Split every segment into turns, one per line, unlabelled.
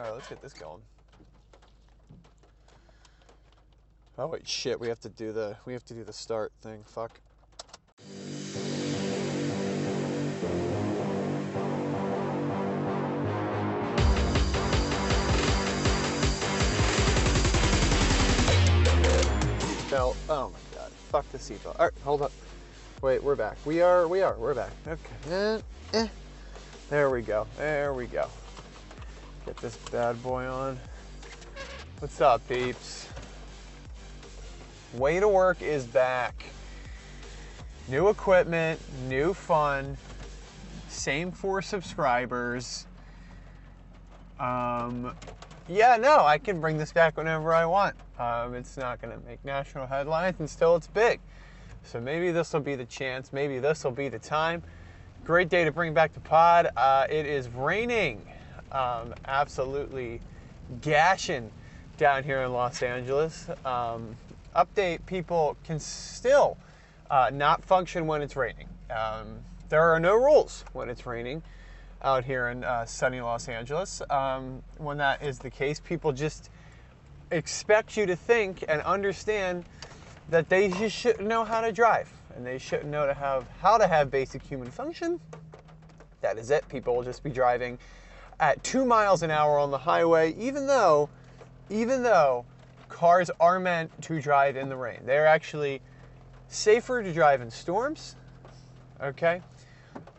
right, let's get this going. Oh wait, shit, we have to do the start thing. Fuck. Belt. Oh my god. Fuck the seatbelt. Alright, hold up. Wait, we're back. We're back. Okay. There we go. There we go. Get this bad boy on. What's up, peeps? Way2Work is back. New equipment, new fun, same 4 subscribers. Yeah, no, I can bring this back whenever I want. It's not going to make national headlines, and still it's big. So maybe this will be the chance. Maybe this will be the time. Great day to bring back the pod. It is raining. Absolutely gashing down here in Los Angeles. Update, people can still not function when it's raining. There are no rules when it's raining out here in sunny Los Angeles. When that is the case, people just expect you to think and understand that they just shouldn't know how to drive, and they shouldn't know how to have basic human function. That is it. People will just be driving at 2 miles an hour on the highway, even though cars are meant to drive in the rain. They're actually safer to drive in storms, okay?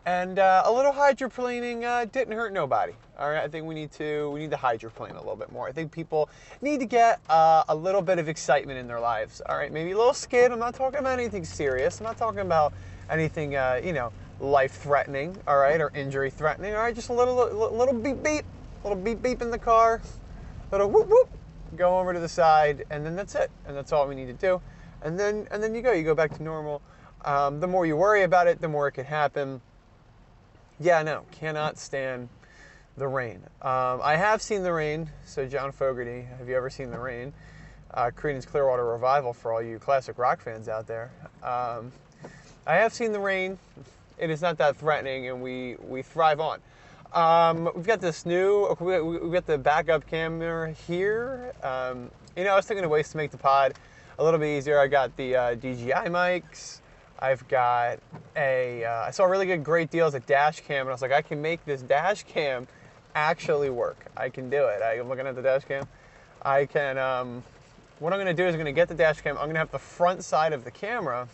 And a little hydroplaning didn't hurt nobody. All right, I think we need to hydroplane a little bit more. I think people need to get a little bit of excitement in their lives. All right, maybe a little skid. I'm not talking about anything serious. I'm not talking about anything life-threatening. All right, or injury-threatening. All right, just a little beep beep, little beep beep in the car, little whoop whoop. Go over to the side, and then that's it. And that's all we need to do. And then you go back to normal. The more you worry about it, the more it can happen. Yeah, no, cannot stand the rain. I have seen the rain. So John Fogerty, have you ever seen the rain? Creedence Clearwater Revival for all you classic rock fans out there. I have seen the rain. It is not that threatening, and we thrive on. We've got this we've got the backup camera here. I was thinking of ways to make the pod a little bit easier. I got the DJI mics. I've got I saw really good, great deals at dash cam, and I was like, I can make this dash cam actually work. I can do it. I'm looking at the dash cam. I can, what I'm going to do is I'm going to get the dash cam. I'm going to have the front side of the camera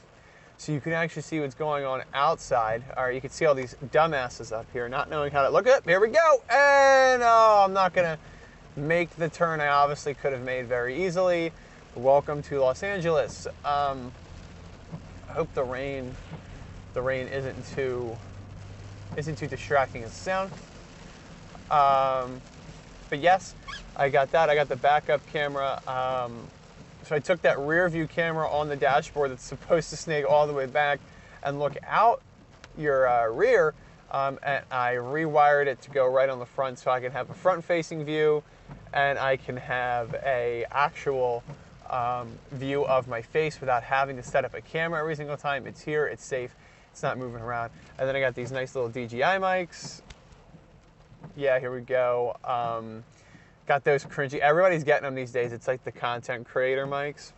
so you can actually see what's going on outside. All right, you can see all these dumbasses up here not knowing how to look at. Here we go. And I'm not going to make the turn I obviously could have made very easily. Welcome to Los Angeles. I hope the rain isn't too distracting as it sounds. But yes, I got that. I got the backup camera. So I took that rear view camera on the dashboard that's supposed to snake all the way back and look out your rear, and I rewired it to go right on the front so I can have a front-facing view, and I can have a actual view of my face without having to set up a camera every single time. It's here, it's safe, it's not moving around. And then I got these nice little DJI mics. Yeah, here we go. Got those cringy. Everybody's getting them these days. It's like the content creator mics.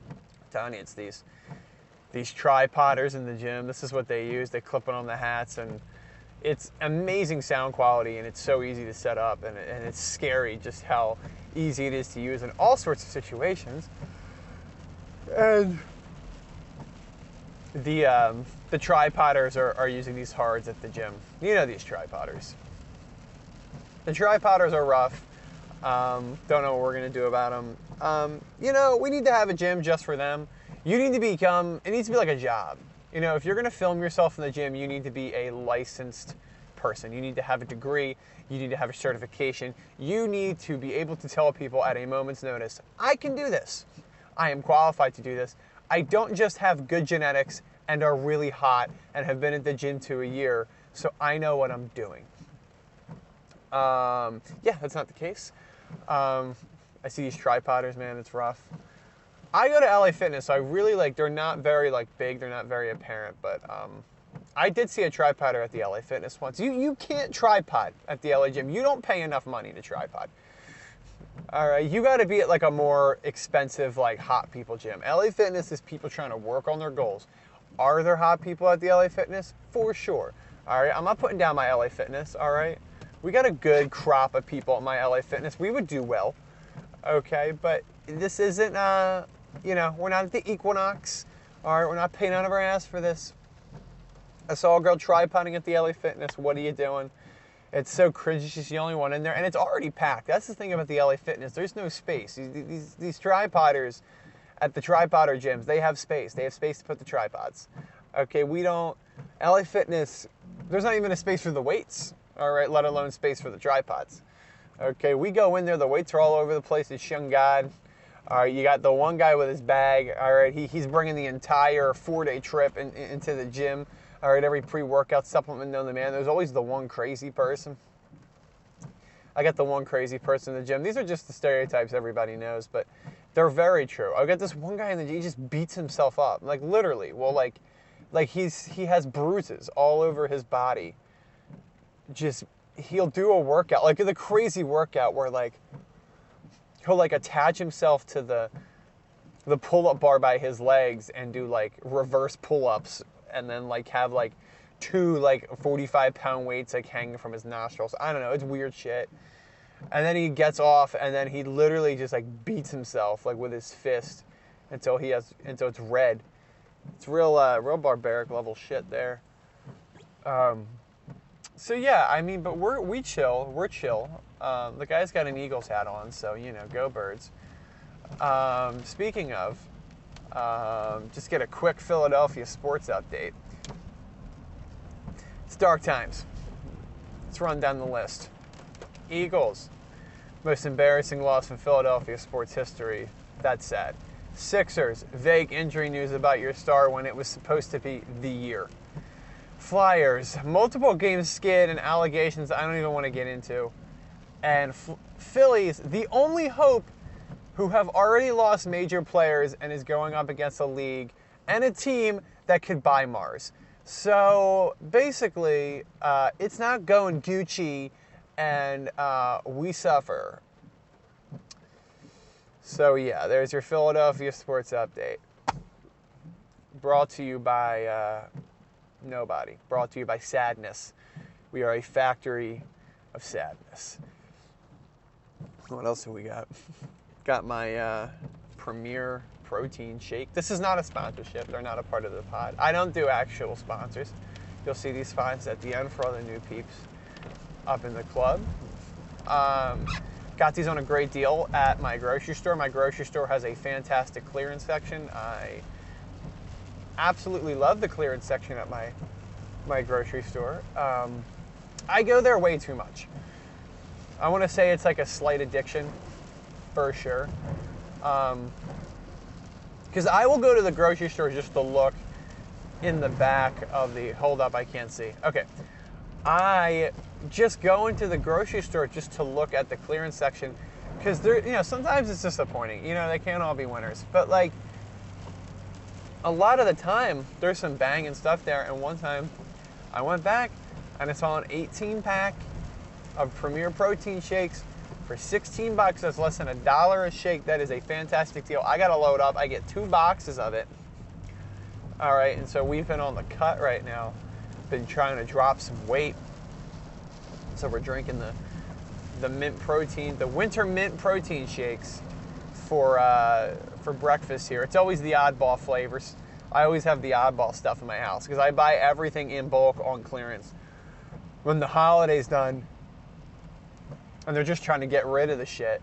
I'm telling you, it's these tripoders in the gym. This is what they use. They clip it on the hats, and it's amazing sound quality, and it's so easy to set up, and it's scary just how easy it is to use in all sorts of situations. And the tripoders are using these hards at the gym. You know these tripoders. The tripoders are rough. Don't know what we're going to do about them. We need to have a gym just for them. It needs to be like a job. If you're going to film yourself in the gym, you need to be a licensed person. You need to have a degree. You need to have a certification. You need to be able to tell people at a moment's notice, I can do this. I am qualified to do this. I don't just have good genetics and are really hot and have been at the gym a year, so I know what I'm doing. Yeah, that's not the case. I see these tripoders, man, it's rough. I go to LA Fitness, so I really they're not very big, they're not very apparent, but I did see a tripoder at the LA Fitness once. You can't tripod at the LA gym. You don't pay enough money to tripod. All right, you got to be at like a more expensive, like hot people gym. LA Fitness is people trying to work on their goals. Are there hot people at the LA Fitness? For sure. All right, I'm not putting down my LA Fitness. All right, we got a good crop of people at my LA Fitness. We would do well. Okay, but this isn't, you know, we're not at the Equinox. All right, we're not paying out of our ass for this. I saw a girl tripoding at the LA Fitness. What are you doing? It's so cringy. She's the only one in there, and it's already packed. That's the thing about the LA Fitness. There's no space. These tripoders at the tripoder gyms, they have space. They have space to put the tripods. Okay, we don't. LA Fitness, there's not even a space for the weights, all right, let alone space for the tripods. Okay, we go in there, the weights are all over the place. It's young God. All right, you got the one guy with his bag. All right, he's bringing the entire 4-day trip into the gym. All right, every pre-workout supplement known to man. There's always the one crazy person. I got the one crazy person in the gym. These are just the stereotypes everybody knows, but they're very true. I got this one guy in the gym, he just beats himself up, like literally. Well, like he has bruises all over his body. Just, he'll do a workout, like the crazy workout where like, he'll like attach himself to the pull-up bar by his legs and do like reverse pull-ups, and then like have like 2 like 45-pound weights like hanging from his nostrils. I don't know, it's weird shit. And then he gets off, and then he literally just like beats himself like with his fist until it's red. It's real barbaric level shit there. So yeah, I mean, but we're chill. The guy's got an Eagles hat on, so you know, go Birds. Speaking of, just get a quick Philadelphia sports update. It's dark times. Let's run down the list. Eagles, most embarrassing loss in Philadelphia sports history. That's sad. Sixers, vague injury news about your star when it was supposed to be the year. Flyers, multiple game skid and allegations I don't even want to get into. And Phillies, the only hope, who have already lost major players and is going up against a league and a team that could buy Mars. So basically, it's not going Gucci, and we suffer. So yeah, there's your Philadelphia sports update. Brought to you by nobody. Brought to you by sadness. We are a factory of sadness. What else have we got? Got my Premier protein shake. This is not a sponsorship. They're not a part of the pod. I don't do actual sponsors. You'll see these spots at the end for all the new peeps up in the club. Got these on a great deal at my grocery store. My grocery store has a fantastic clearance section. I absolutely love the clearance section at my grocery store. I go there way too much. I want to say it's like a slight addiction, for sure. Because I will go to the grocery store just to look in the back of the, hold up, I can't see. Okay. I just go into the grocery store just to look at the clearance section, because there, you know, sometimes it's disappointing. You know, they can't all be winners. But like, a lot of the time, there's some banging stuff there. And one time, I went back and I saw an 18-pack of Premier protein shakes for $16. That's less than $1 a shake. That is a fantastic deal. I gotta load up. I get 2 boxes of it. All right, and so we've been on the cut right now. Been trying to drop some weight. So we're drinking the mint protein, the winter mint protein shakes for breakfast here. It's always the oddball flavors. I always have the oddball stuff in my house because I buy everything in bulk on clearance. When the holiday's done, and they're just trying to get rid of the shit.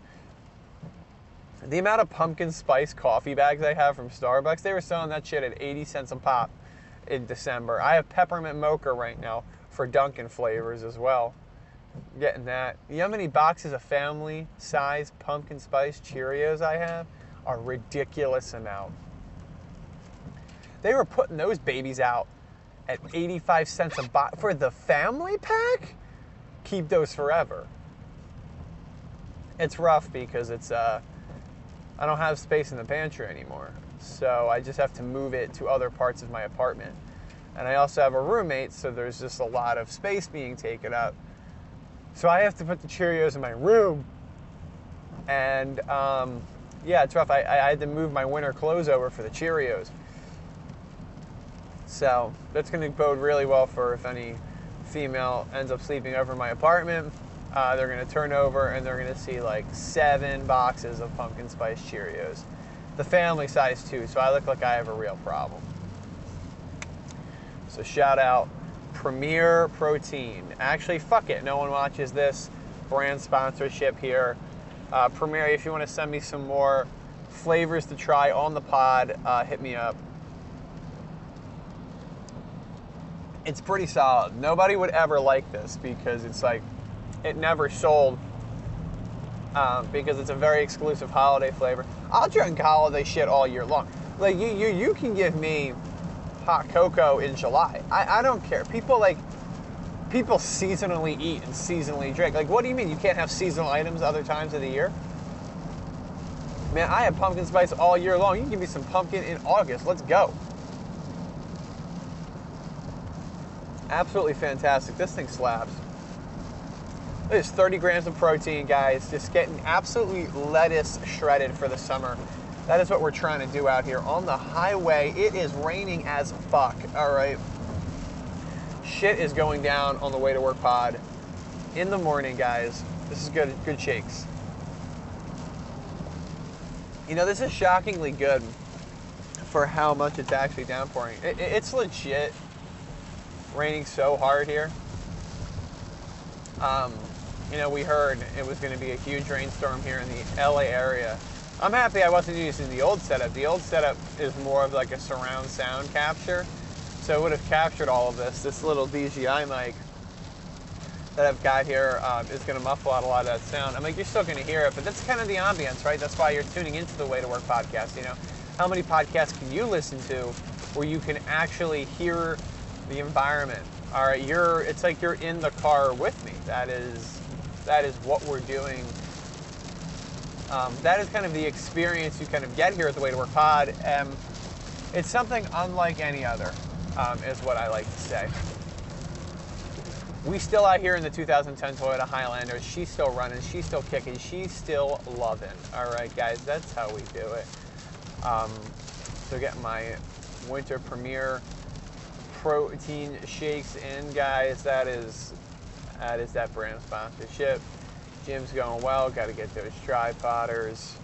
The amount of pumpkin spice coffee bags I have from Starbucks, they were selling that shit at 80 cents a pop in December. I have peppermint mocha right now for Dunkin' flavors as well. Getting that. You know how many boxes of family size pumpkin spice Cheerios I have? A ridiculous amount. They were putting those babies out at 85 cents a box for the family pack? Keep those forever. It's rough because it's I don't have space in the pantry anymore, so I just have to move it to other parts of my apartment. And I also have a roommate, so there's just a lot of space being taken up. So I have to put the Cheerios in my room. And yeah, it's rough. I had to move my winter clothes over for the Cheerios. So that's going to bode really well for if any female ends up sleeping over in my apartment. They're going to turn over and they're going to see like 7 boxes of pumpkin spice Cheerios. The family size too, so I look like I have a real problem. So shout out Premier Protein. Actually, fuck it. No one watches this. Brand sponsorship here. Premier, if you want to send me some more flavors to try on the pod, hit me up. It's pretty solid. Nobody would ever like this because it's like, it never sold because it's a very exclusive holiday flavor. I'll drink holiday shit all year long. Like you can give me hot cocoa in July. I don't care. People seasonally eat and seasonally drink. Like, what do you mean you can't have seasonal items other times of the year? Man, I have pumpkin spice all year long. You can give me some pumpkin in August. Let's go. Absolutely fantastic. This thing slaps. There's 30 grams of protein, guys. Just getting absolutely lettuce shredded for the summer. That is what we're trying to do out here on the highway. It is raining as fuck, all right? Shit is going down on the Way to Work pod in the morning, guys. This is good shakes. You know, this is shockingly good for how much it's actually downpouring. It's legit raining so hard here. You know, we heard it was going to be a huge rainstorm here in the LA area. I'm happy I wasn't using the old setup. The old setup is more of like a surround sound capture. So it would have captured all of this. This little DJI mic that I've got here is going to muffle out a lot of that sound. I'm like, you're still going to hear it, but that's kind of the ambience, right? That's why you're tuning into the Way to Work podcast, you know? How many podcasts can you listen to where you can actually hear the environment? All right, it's like you're in the car with me. That is what we're doing. That is kind of the experience you kind of get here at the Way to Work pod. It's something unlike any other, is what I like to say. We still out here in the 2010 Toyota Highlander. She's still running. She's still kicking. She's still loving. All right, guys, that's how we do it. So getting my winter Premier protein shakes in, guys. That is that brand sponsorship. Gym's going well. Got to get those tripoders.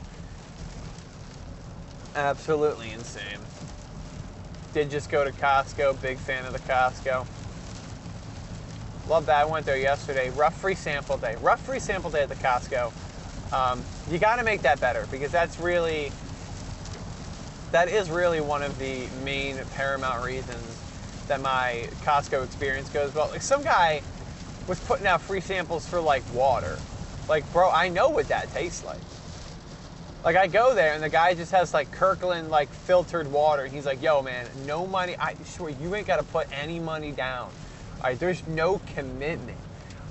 Absolutely insane. Did just go to Costco. Big fan of the Costco. Love that. I went there yesterday. Rough free sample day. Rough free sample day at the Costco. You got to make that better because that is really one of the main paramount reasons that my Costco experience goes well. Like, some guy was putting out free samples for like water. Like, bro, I know what that tastes like. Like, I go there and the guy just has like Kirkland like filtered water. And he's like, yo, man, no money. I swear you ain't got to put any money down. All right, there's no commitment.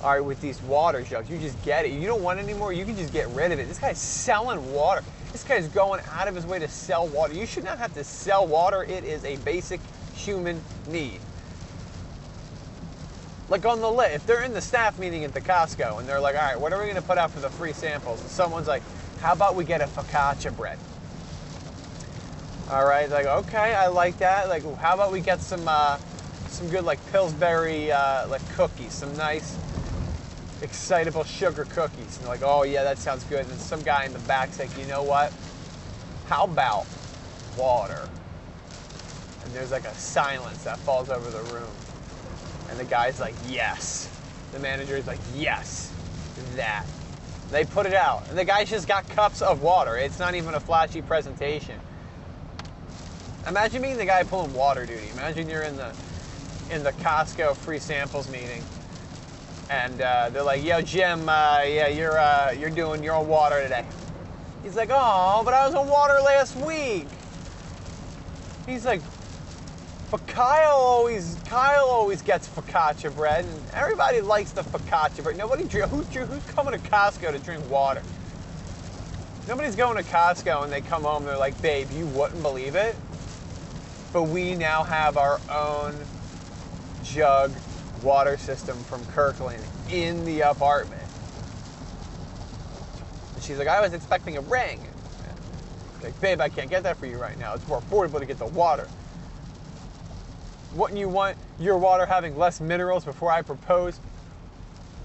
All right, with these water jugs, you just get it. You don't want it anymore, you can just get rid of it. This guy's selling water. This guy's going out of his way to sell water. You should not have to sell water. It is a basic human need. Like on the list, if they're in the staff meeting at the Costco and they're like, all right, what are we going to put out for the free samples? And someone's like, how about we get a focaccia bread? All right, like, okay, I like that. Like, how about we get some good like Pillsbury like cookies, some nice excitable sugar cookies. And they're like, oh yeah, that sounds good. And then some guy in the back's like, you know what? How about water? And there's like a silence that falls over the room. And the guy's like, yes. The manager's like, yes, that. And they put it out. And the guy's just got cups of water. It's not even a flashy presentation. Imagine being the guy pulling water duty. Imagine you're in the Costco free samples meeting. And they're like, yo, Jim, yeah, you're doing your own water today. He's like, oh, but I was on water last week. He's like, but Kyle always gets focaccia bread, and everybody likes the focaccia bread. Nobody, who's coming to Costco to drink water? Nobody's going to Costco and they come home and they're like, babe, you wouldn't believe it, but we now have our own jug water system from Kirkland in the apartment. And she's like, I was expecting a ring. Like, babe, I can't get that for you right now. It's more affordable to get the water. Wouldn't you want your water having less minerals before I propose?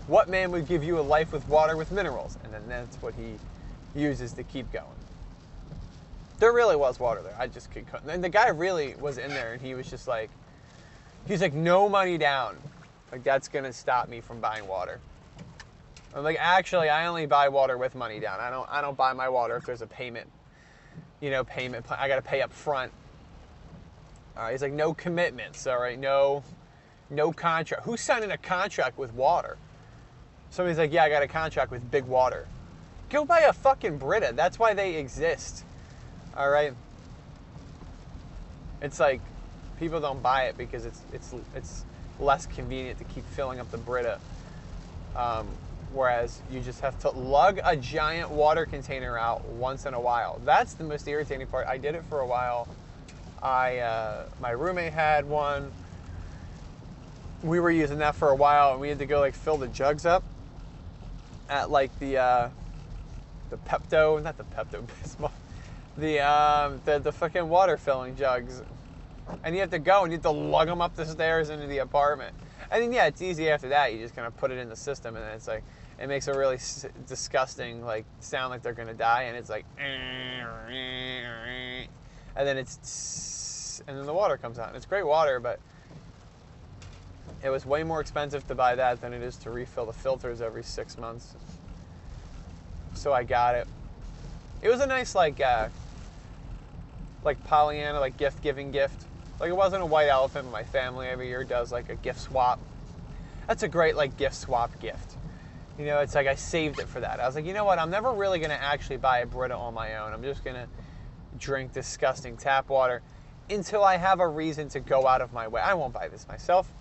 What man would give you a life with water with minerals? And then that's what he uses to keep going. There really was water there. I just couldn't. And the guy really was in there, and he was just like, he's like, no money down. Like, that's going to stop me from buying water. I'm like, actually, I only buy water with money down. I don't buy my water if there's a payment. Payment. I got to pay up front. All right. He's like, no commitments. All right. No contract. Who's signing a contract with water? Somebody's like, yeah, I got a contract with Big Water. Go buy a fucking Brita. That's why they exist. All right. It's like people don't buy it because it's less convenient to keep filling up the Brita. Whereas you just have to lug a giant water container out once in a while. That's the most irritating part. I did it for a while. My roommate had one. We were using that for a while, and we had to go like fill the jugs up at like the Pepto, not the Pepto-Bismol, the fucking water filling jugs. And you have to go and you have to lug them up the stairs into the apartment. I mean, yeah, it's easy after that. You just kind of put it in the system, and then it's like, it makes a really disgusting, like, sound like they're going to die, and it's like, and then and then the water comes out. And it's great water, but it was way more expensive to buy that than it is to refill the filters every 6 months. So I got it. It was a nice, like Pollyanna, like gift-giving gift. Like, it wasn't a white elephant, but my family every year does, like, a gift swap. That's a great, like, gift swap gift. You know, it's like I saved it for that. I was like, you know what? I'm never really going to actually buy a Brita on my own. I'm just going to drink disgusting tap water until I have a reason to go out of my way. I won't buy this myself.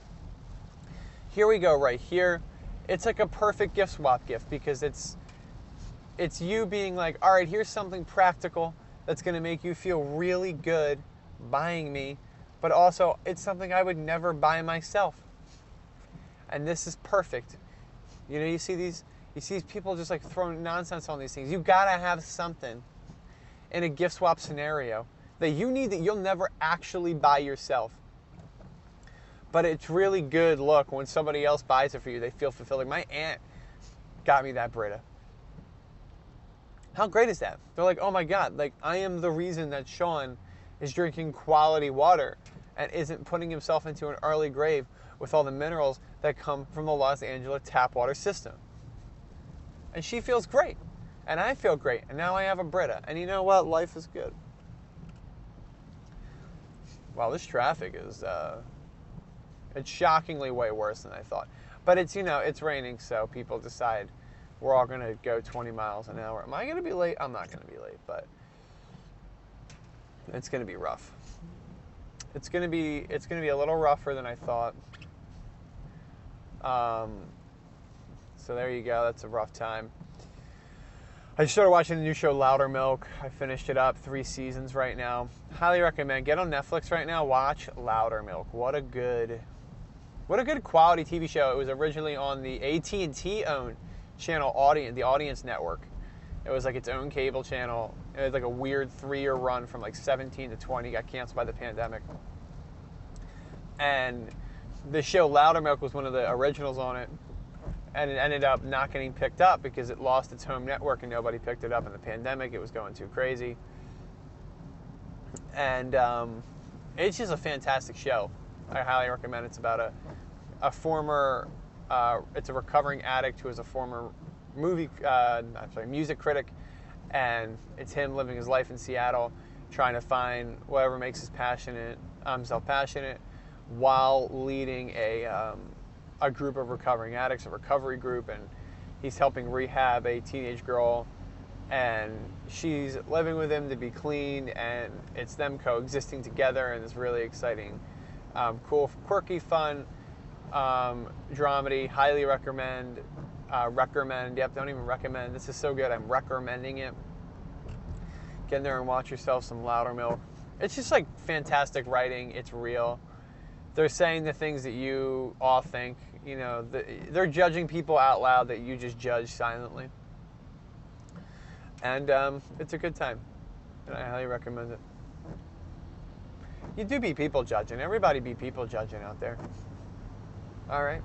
Here we go right here. It's like a perfect gift swap gift because it's you being like, all right, here's something practical that's going to make you feel really good buying me, but also it's something I would never buy myself. And this is perfect. You know, you see these people just like throwing nonsense on these things. You gotta have something in a gift swap scenario that you need that you'll never actually buy yourself. But it's really good look when somebody else buys it for you. They feel fulfilled. Like my aunt got me that Brita. How great is that? They're like, oh my God, like I am the reason that Sean is drinking quality water and isn't putting himself into an early grave with all the minerals that come from the Los Angeles tap water system. And she feels great. And I feel great. And now I have a Brita. And you know what? Life is good. Wow, this traffic is, it's shockingly way worse than I thought. But it's, you know, it's raining, so people decide we're all going to go 20 miles an hour. Am I going to be late? I'm not going to be late, but it's going to be rough. It's going to be a little rougher than I thought. So there you go. That's a rough time. I just started watching the new show Loudermilk. I finished it up, 3 seasons right now. Highly recommend. Get on Netflix right now. Watch Loudermilk. What a good quality TV show. It was originally on the AT&T owned channel the Audience Network. It was like its own cable channel. It was like a weird 3-year run from like 17 to 20. Got canceled by the pandemic. And the show Loudermilk was one of the originals on it. And it ended up not getting picked up because it lost its home network and nobody picked it up in the pandemic. It was going too crazy. And it's just a fantastic show. I highly recommend it. It's about a former, it's a recovering addict who is a former music critic. And it's him living his life in Seattle, trying to find whatever makes himself passionate while leading a group of recovering addicts, a recovery group, and he's helping rehab a teenage girl, and she's living with him to be clean, and it's them coexisting together, and it's really exciting, cool, quirky, fun, dramedy. Highly recommend. Don't even recommend. This is so good. I'm recommending it. Get in there and watch yourself some Loudermilk. It's just like fantastic writing. It's real. They're saying the things that you all think. You know, they're judging people out loud that you just judge silently. And it's a good time. And I highly recommend it. You do be people judging. Everybody be people judging out there. All right?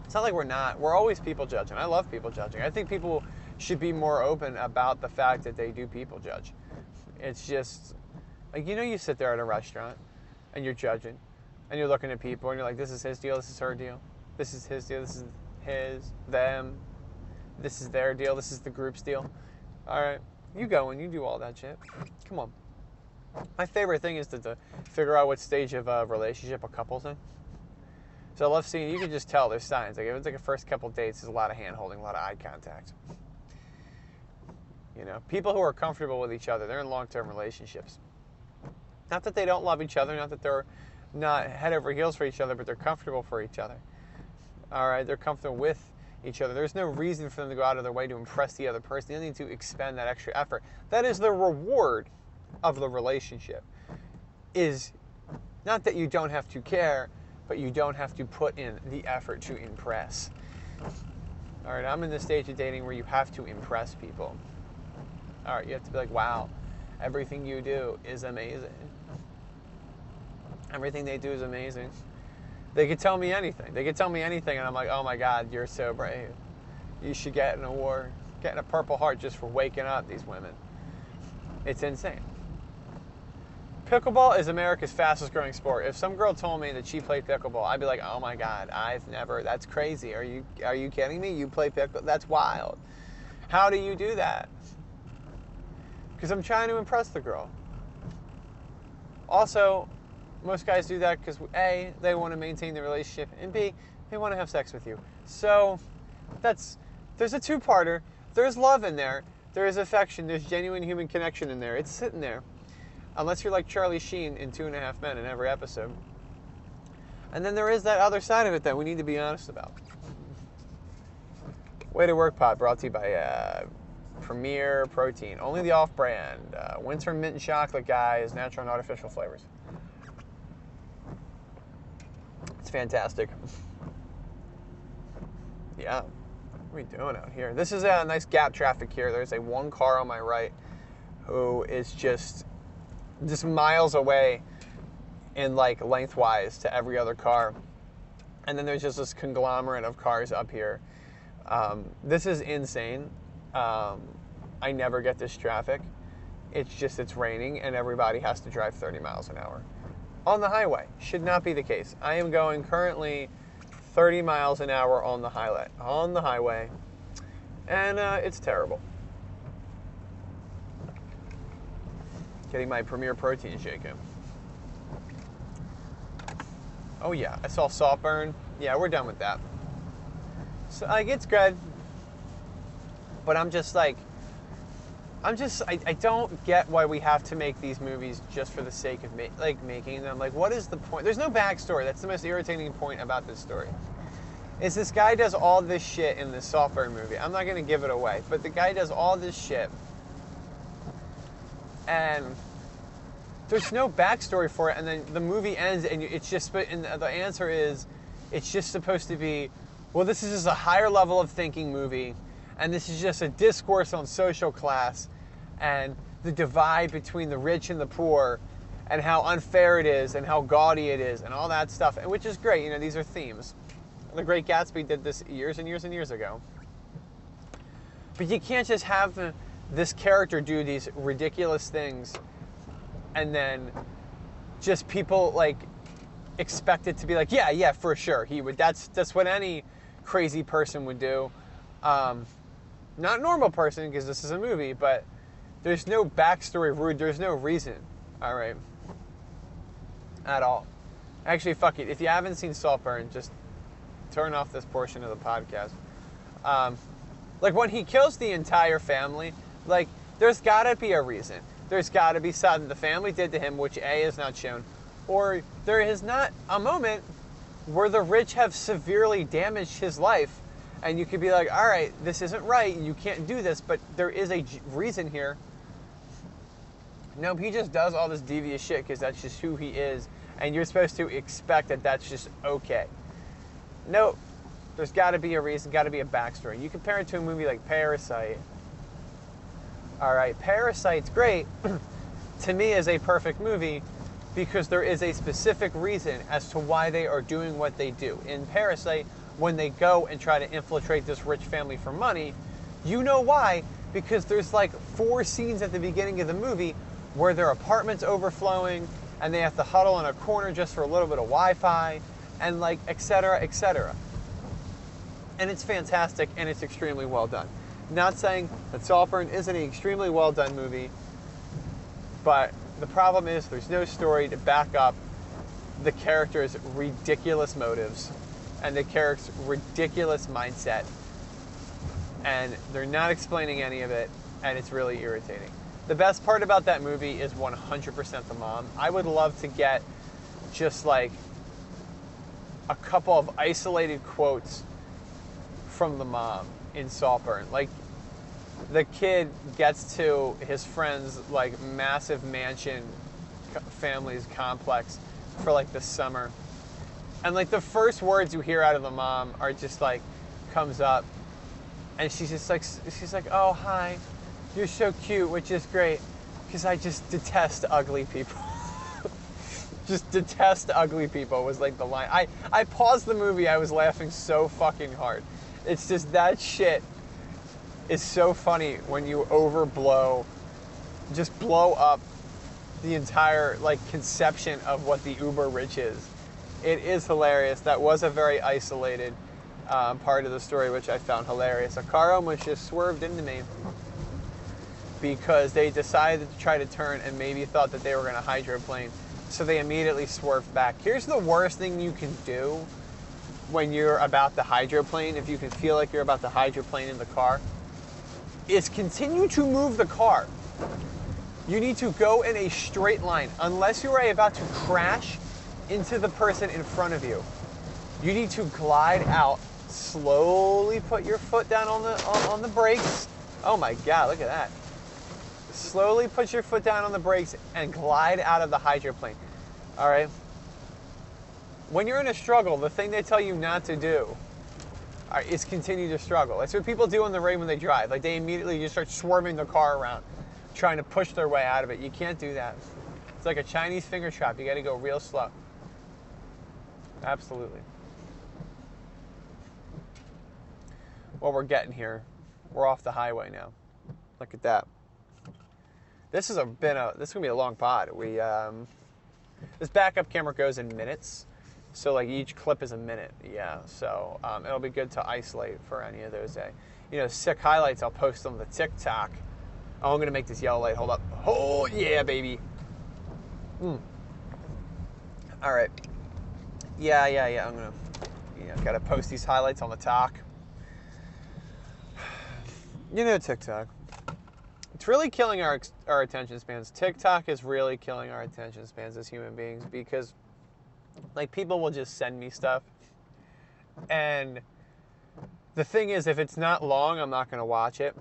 It's not like we're not. We're always people judging. I love people judging. I think people should be more open about the fact that they do people judge. It's just, like, you know, you sit there at a restaurant and you're judging and you're looking at people and you're like, this is his deal, this is her deal. This is his deal, this is his, them. This is their deal, this is the group's deal. All right, you go and you do all that shit. Come on. My favorite thing is to figure out what stage of a relationship a couple's in. So I love seeing, you can just tell there's signs. Like if it's like a first couple dates, there's a lot of hand holding, a lot of eye contact. You know, people who are comfortable with each other, they're in long-term relationships. Not that they don't love each other, not that they're not head over heels for each other, but they're comfortable for each other. All right, they're comfortable with each other. There's no reason for them to go out of their way to impress the other person. They don't need to expend that extra effort. That is the reward of the relationship. Is not that you don't have to care, but you don't have to put in the effort to impress. All right, I'm in the stage of dating where you have to impress people. All right, you have to be like, wow, everything you do is amazing. Everything they do is amazing. They could tell me anything. They could tell me anything, and I'm like, oh my God, you're so brave. You should get an award, getting a Purple Heart just for waking up these women. It's insane. Pickleball is America's fastest growing sport. If some girl told me that she played pickleball, I'd be like, oh my God, I've never, that's crazy. Are you kidding me? You play pickleball? That's wild. How do you do that? Because I'm trying to impress the girl. Also, most guys do that because A, they want to maintain the relationship, and B, they want to have sex with you. So there's a two-parter. There's love in there. There is affection. There's genuine human connection in there. It's sitting there. Unless you're like Charlie Sheen in 2.5 Men in every episode. And then there is that other side of it that we need to be honest about. Way2Work Pod brought to you by Premier Protein. Only the off-brand. Winter mint and chocolate, guys. Natural and artificial flavors. It's fantastic. Yeah. What are we doing out here? This is a nice gap traffic here. There's one car on my right who is just miles away in like lengthwise to every other car. And then there's just this conglomerate of cars up here. This is insane. I never get this traffic. It's raining and everybody has to drive 30 miles an hour. On the highway. Should not be the case. I am going currently 30 miles an hour on the highway. And it's terrible. Getting my Premier Protein shake in. Oh yeah, I saw Saltburn. Yeah, we're done with that. So like it's good, but I don't get why we have to make these movies just for the sake of making them. Like, what is the point? There's no backstory. That's the most irritating point about this story. Is this guy does all this shit in this Saltburn movie. I'm not gonna give it away, but the guy does all this shit. And there's no backstory for it, and then the movie ends, and it's just, and the answer is, it's just supposed to be, well, this is just a higher level of thinking movie, and this is just a discourse on social class, and the divide between the rich and the poor, and how unfair it is, and how gaudy it is, and all that stuff, and which is great, you know, these are themes. The Great Gatsby did this years and years and years ago. But you can't just have this character do these ridiculous things and then just people like expect it to be like, yeah, for sure he would. That's what any crazy person would do. Not normal person because this is a movie, but there's no backstory, there's no reason. All right, at all. Actually, fuck it. If you haven't seen Saltburn, just turn off this portion of the podcast. Like when he kills the entire family, like there's gotta be a reason. There's gotta be something the family did to him, which A, is not shown, or there is not a moment where the rich have severely damaged his life, and you could be like, all right, this isn't right, you can't do this, but there is a reason here. Nope, he just does all this devious shit because that's just who he is, and you're supposed to expect that that's just okay. No, there's got to be a reason, got to be a backstory. You compare it to a movie like Parasite. All right, Parasite's great. To me, is a perfect movie because there is a specific reason as to why they are doing what they do. In Parasite, when they go and try to infiltrate this rich family for money, you know why, because there's like 4 scenes at the beginning of the movie where their apartment's overflowing and they have to huddle in a corner just for a little bit of Wi-Fi and like et cetera, et cetera. And it's fantastic and it's extremely well done. Not saying that Saltburn isn't an extremely well done movie, but the problem is there's no story to back up the character's ridiculous motives and the character's ridiculous mindset. And they're not explaining any of it, and it's really irritating. The best part about that movie is 100% the mom. I would love to get just like a couple of isolated quotes from the mom in Saltburn. Like, the kid gets to his friend's like massive mansion family's complex for like the summer, and like the first words you hear out of the mom are just like, comes up and she's like, oh hi, you're so cute, which is great because I just detest ugly people. Just detest ugly people was like the line. I paused the movie, I was laughing so fucking hard. It's just that shit is so funny when you just blow up the entire like conception of what the uber rich is. It is hilarious. That was a very isolated part of the story, which I found hilarious. A car almost just swerved into me because they decided to try to turn and maybe thought that they were going to hydroplane, so they immediately swerved back. Here's the worst thing you can do when you're about to hydroplane, if you can feel like you're about to hydroplane in the car, is continue to move the car. You need to go in a straight line. Unless you are about to crash into the person in front of you, you need to glide out, slowly put your foot down on the brakes. Oh my God, look at that. Slowly put your foot down on the brakes and glide out of the hydroplane. All right? When you're in a struggle, the thing they tell you not to do is continue to struggle. That's what people do in the rain when they drive. Like, they immediately just start swerving the car around, trying to push their way out of it. You can't do that. It's like a Chinese finger trap. You got to go real slow. Absolutely. Well, we're getting here. We're off the highway now. Look at that. This is gonna be a long pod. This backup camera goes in minutes. So like each clip is a minute, yeah. So it'll be good to isolate for any of those, sick highlights. I'll post on the TikTok. Oh, I'm gonna make this yellow light. Hold up. Oh yeah, baby. All right. Yeah. I'm gonna, gotta post these highlights on the talk. TikTok. It's really killing our attention spans. TikTok is really killing our attention spans as human beings because, like, people will just send me stuff, and the thing is, if it's not long, I'm not going to watch it.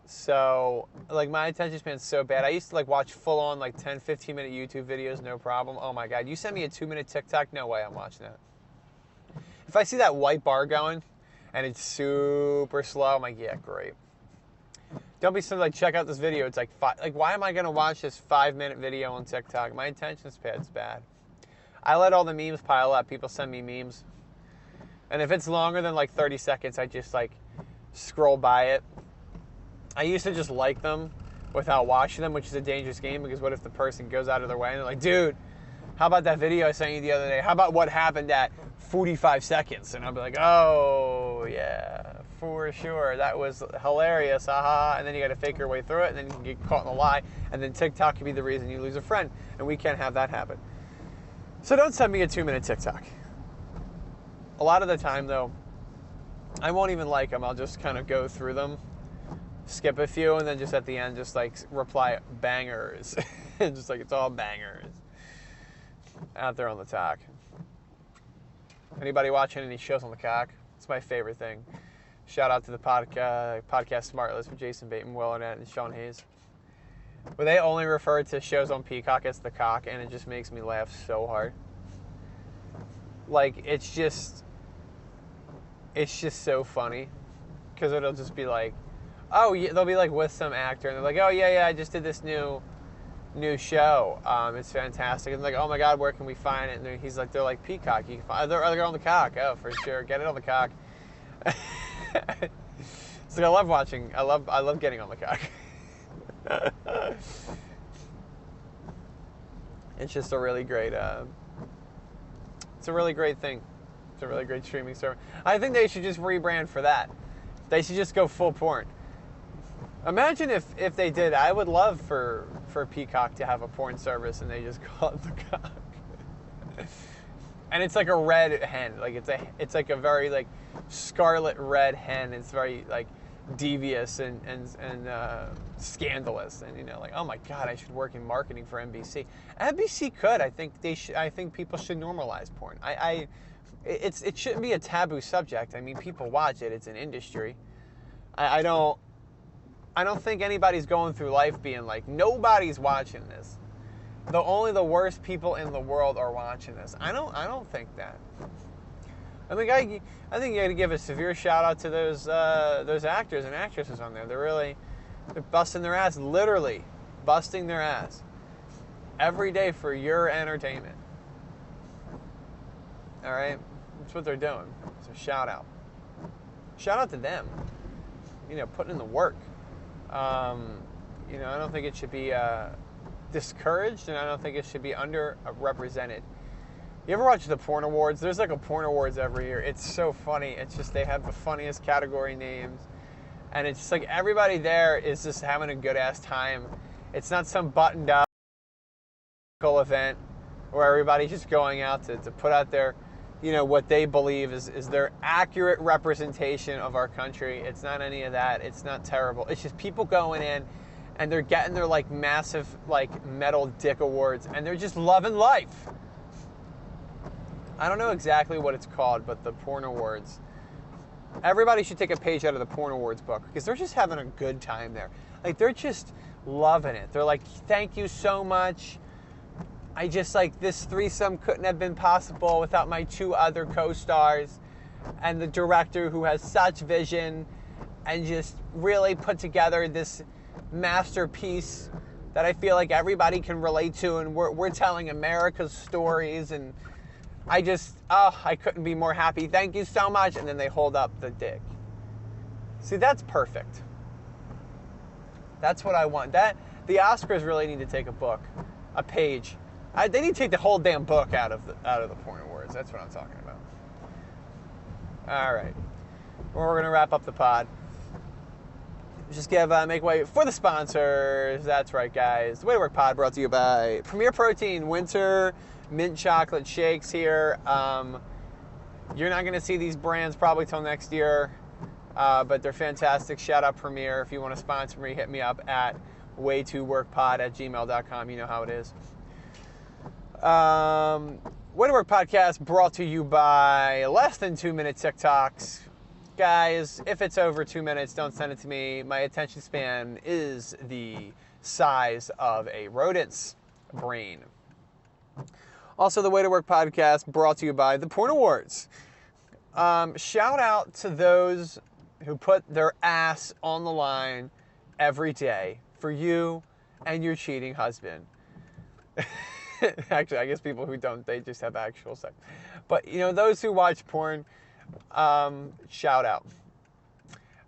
So, like, my attention span's so bad. I used to, like, watch full-on, like, 10, 15-minute YouTube videos, no problem. Oh, my God. You send me a 2-minute TikTok? No way I'm watching that. If I see that white bar going, and it's super slow, I'm like, yeah, great. Don't be so, like, check out this video. It's like, why am I going to watch this 5-minute video on TikTok? My attention span's bad. I let all the memes pile up. People send me memes. And if it's longer than like 30 seconds, I just like scroll by it. I used to just like them without watching them, which is a dangerous game because what if the person goes out of their way and they're like, dude, how about that video I sent you the other day? How about what happened at 45 seconds? And I'll be like, oh, yeah, for sure. That was hilarious. Haha. And then you got to fake your way through it, and then you can get caught in a lie. And then TikTok could be the reason you lose a friend. And we can't have that happen. So don't send me a 2-minute TikTok. A lot of the time, though, I won't even like them. I'll just kind of go through them, skip a few, and then just at the end, just like reply bangers. Just like it's all bangers out there on the talk. Anybody watching any shows on the cock? It's my favorite thing. Shout out to the podcast Smart List with Jason Bateman, Will Arnett, and Sean Hayes. Where they only refer to shows on Peacock as the cock, and it just makes me laugh so hard. Like, it's just so funny because it'll just be like, oh, yeah, they'll be like with some actor and they're like, oh yeah, I just did this new show. It's fantastic. And like, oh my God, where can we find it? And he's like, they're like, Peacock. You can find. They're on the cock. Oh, for sure, get it on the cock. It's like I love watching. I love getting on the cock. It's just a really great. It's a really great thing. It's a really great streaming service. I think they should just rebrand for that. They should just go full porn. Imagine if they did. I would love for Peacock to have a porn service and they just call it the cock. And it's like a red hen. Like it's like a very like scarlet red hen. It's very like devious and scandalous. And like, oh my God, I should work in marketing for NBC. NBC could. I think people should normalize porn. It shouldn't be a taboo subject. I mean, people watch it. It's an industry. I don't think anybody's going through life being like, nobody's watching this. Only the worst people in the world are watching this. I don't think that. I think you got to give a severe shout out to those actors and actresses on there. They're busting their ass, literally busting their ass every day for your entertainment. All right, that's what they're doing. So shout out to them. Putting in the work. I don't think it should be discouraged, and I don't think it should be underrepresented. You ever watch the porn awards? There's like a porn awards every year. It's so funny. It's just they have the funniest category names, and it's just like everybody there is just having a good ass time. It's not some buttoned up event where everybody's just going out to put out their, what they believe is their accurate representation of our country. It's not any of that. It's not terrible. It's just people going in and they're getting their like massive like metal dick awards and they're just loving life. I don't know exactly what it's called, but the porn awards. Everybody should take a page out of the porn awards book because they're just having a good time there. Like they're just loving it. They're like, thank you so much. I just like this threesome couldn't have been possible without my 2 other co-stars and the director who has such vision and just really put together this masterpiece that I feel like everybody can relate to, and we're telling America's stories, and I couldn't be more happy. Thank you so much. And then they hold up the dick. See, that's perfect. That's what I want. The Oscars really need to take a page. They need to take the whole damn book out of the porn awards. That's what I'm talking about. All right. We're going to wrap up the pod. Just make way for the sponsors. That's right, guys. The Way to Work pod brought to you by Premier Protein Winter Mint Chocolate Shakes here. You're not going to see these brands probably till next year, but they're fantastic. Shout out Premier. If you want to sponsor me, hit me up at way2workpod@gmail.com. You know how it is. Way to Work podcast brought to you by less than 2-minute TikToks. Guys, if it's over 2 minutes, don't send it to me. My attention span is the size of a rodent's brain. Also, the Way to Work podcast brought to you by the Porn Awards. Shout out to those who put their ass on the line every day for you and your cheating husband. Actually, I guess people who don't, they just have actual sex. But, those who watch porn, shout out.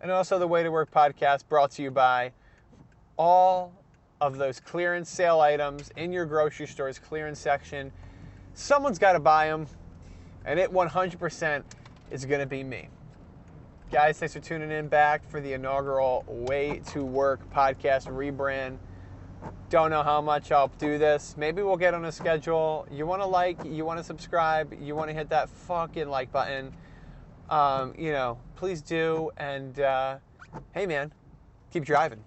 And also the Way to Work podcast brought to you by all of those clearance sale items in your grocery store's clearance section. Someone's got to buy them, and it 100% is going to be me. Guys, thanks for tuning in back for the inaugural Way to Work podcast rebrand. Don't know how much I'll do this. Maybe we'll get on a schedule. You want to like, you want to subscribe, you want to hit that fucking like button. Please do. And, hey man, keep driving.